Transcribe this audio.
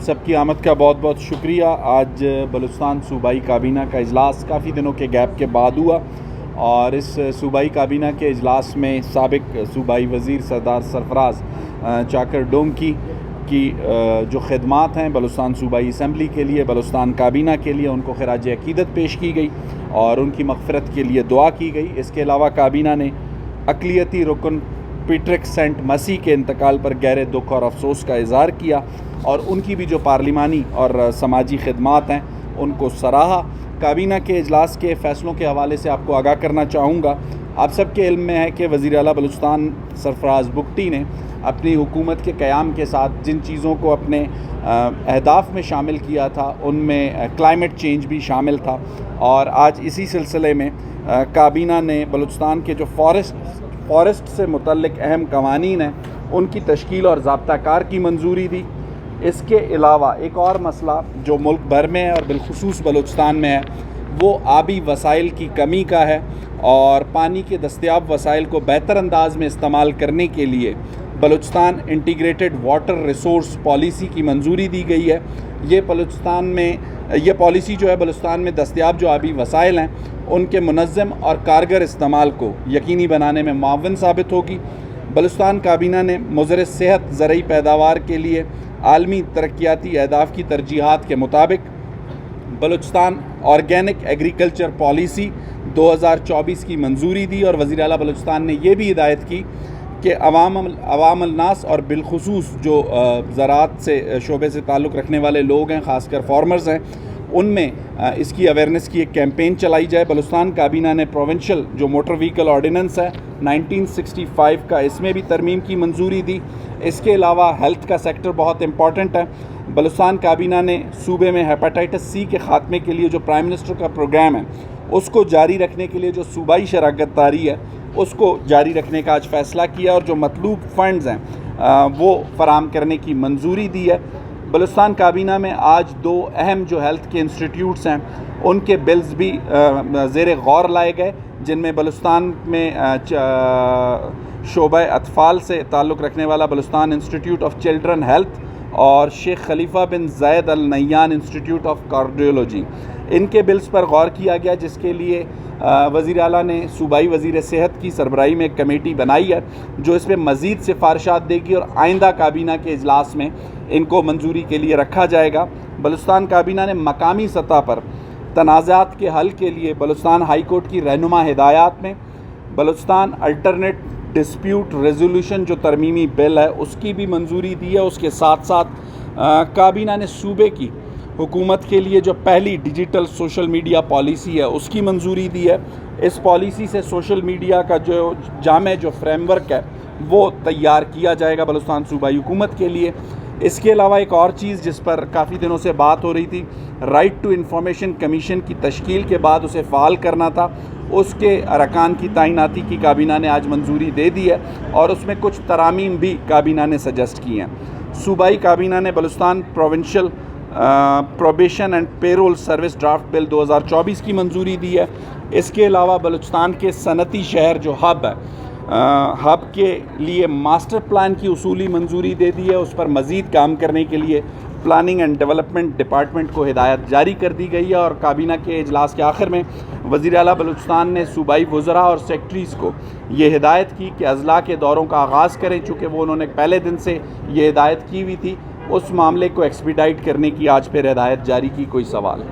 سب کی آمد کا بہت بہت شکریہ۔ آج بلوچستان صوبائی کابینہ کا اجلاس کافی دنوں کے گیپ کے بعد ہوا، اور اس صوبائی کابینہ کے اجلاس میں سابق صوبائی وزیر سردار سرفراز چاکر ڈونکی کی جو خدمات ہیں بلوچستان صوبائی اسمبلی کے لیے، بلوچستان کابینہ کے لیے، ان کو خراج عقیدت پیش کی گئی اور ان کی مغفرت کے لیے دعا کی گئی۔ اس کے علاوہ کابینہ نے اقلیتی رکن پیٹرک سینٹ مسیح کے انتقال پر گہرے دکھ اور افسوس کا اظہار کیا، اور ان کی بھی جو پارلیمانی اور سماجی خدمات ہیں ان کو سراہا۔ کابینہ کے اجلاس کے فیصلوں کے حوالے سے آپ کو آگاہ کرنا چاہوں گا۔ آپ سب کے علم میں ہے کہ وزیر اعلیٰ بلوچستان سرفراز بگٹی نے اپنی حکومت کے قیام کے ساتھ جن چیزوں کو اپنے اہداف میں شامل کیا تھا ان میں کلائمیٹ چینج بھی شامل تھا، اور آج اسی سلسلے میں کابینہ نے بلوچستان کے جو فارسٹ سے متعلق اہم قوانین ہیں ان کی تشکیل اور ضابطہ کار کی منظوری دی۔ اس کے علاوہ ایک اور مسئلہ جو ملک بھر میں ہے اور بالخصوص بلوچستان میں ہے وہ آبی وسائل کی کمی کا ہے، اور پانی کے دستیاب وسائل کو بہتر انداز میں استعمال کرنے کے لیے Balochistan integrated water resource policy کی منظوری دی گئی ہے۔ یہ پالیسی جو ہے بلوچستان میں دستیاب جو آبی وسائل ہیں ان کے منظم اور کارگر استعمال کو یقینی بنانے میں معاون ثابت ہوگی۔ بلوچستان کابینہ نے مضر صحت زرعی پیداوار کے لیے عالمی ترقیاتی اہداف کی ترجیحات کے مطابق بلوچستان آرگینک ایگریکلچر پالیسی 2024 کی منظوری دی، اور وزیر اعلیٰ بلوچستان نے یہ بھی ہدایت کی کہ عوام الناس اور بالخصوص جو زراعت سے شعبے سے تعلق رکھنے والے لوگ ہیں، خاص کر فارمرز ہیں، ان میں اس کی اویئرنیس کی ایک کیمپین چلائی جائے۔ بلوچستان کابینہ نے پروونشل جو موٹر وہیکل آرڈیننس ہے 1965 کا، اس میں بھی ترمیم کی منظوری دی۔ اس کے علاوہ ہیلتھ کا سیکٹر بہت امپورٹنٹ ہے۔ بلوچستان کابینہ نے صوبے میں ہیپاٹائٹس سی کے خاتمے کے لیے جو پرائم منسٹر کا پروگرام ہے اس کو جاری رکھنے کے لیے جو صوبائی شراکت داری ہے اس کو جاری رکھنے کا آج فیصلہ کیا، اور جو مطلوب فنڈز ہیں وہ فراہم کرنے کی منظوری دی ہے۔ بلوچستان کابینہ میں آج دو اہم جو ہیلتھ کے انسٹیٹیوٹس ہیں ان کے بلز بھی زیر غور لائے گئے، جن میں بلوچستان میں شعبہ اطفال سے تعلق رکھنے والا Balochistan institute of children health اور شیخ خلیفہ بن زید ال نہیان انسٹیٹیوٹ آف کارڈیولوجی، ان کے بلز پر غور کیا گیا، جس کے لیے وزیر اعلیٰ نے صوبائی وزیر صحت کی سربراہی میں ایک کمیٹی بنائی ہے جو اس میں مزید سفارشات دے گی، اور آئندہ کابینہ کے اجلاس میں ان کو منظوری کے لیے رکھا جائے گا۔ بلوچستان کابینہ نے مقامی سطح پر تنازعات کے حل کے لیے بلوچستان ہائی کورٹ کی رہنما ہدایات میں بلوچستان الٹرنیٹ ڈسپیوٹ ریزولوشن جو ترمیمی بل ہے اس کی بھی منظوری دی ہے۔ اس کے ساتھ ساتھ کابینہ نے صوبے کی حکومت کے لیے جو پہلی ڈیجیٹل سوشل میڈیا پالیسی ہے اس کی منظوری دی ہے۔ اس پالیسی سے سوشل میڈیا کا جو جامع جو فریم ورک ہے وہ تیار کیا جائے گا بلوچستان صوبائی حکومت کے لیے۔ اس کے علاوہ ایک اور چیز جس پر کافی دنوں سے بات ہو رہی تھی، رائٹ ٹو انفارمیشن کمیشن کی تشکیل کے بعد اسے فعال کرنا تھا، اس کے ارکان کی تعیناتی کی کابینہ نے آج منظوری دے دی ہے، اور اس میں کچھ ترامیم بھی کابینہ نے سجیسٹ کی ہیں۔ صوبائی کابینہ نے Balochistan provincial probation and parole service draft bill 2024 کی منظوری دی ہے۔ اس کے علاوہ بلوچستان کے صنعتی شہر جو ہب ہے، ہب کے لیے ماسٹر پلان کی اصولی منظوری دے دی ہے۔ اس پر مزید کام کرنے کے لیے پلاننگ اینڈ ڈیولپمنٹ ڈپارٹمنٹ کو ہدایت جاری کر دی گئی ہے، اور کابینہ کے اجلاس کے آخر میں وزیر اعلیٰ بلوچستان نے صوبائی وزراء اور سیکٹریز کو یہ ہدایت کی کہ اضلاع کے دوروں کا آغاز کریں، چونکہ وہ انہوں نے پہلے دن سے یہ ہدایت کی ہوئی تھی، اس معاملے کو ایکسپیڈائٹ کرنے کی آج پھر ہدایت جاری کی۔ کوئی سوال؟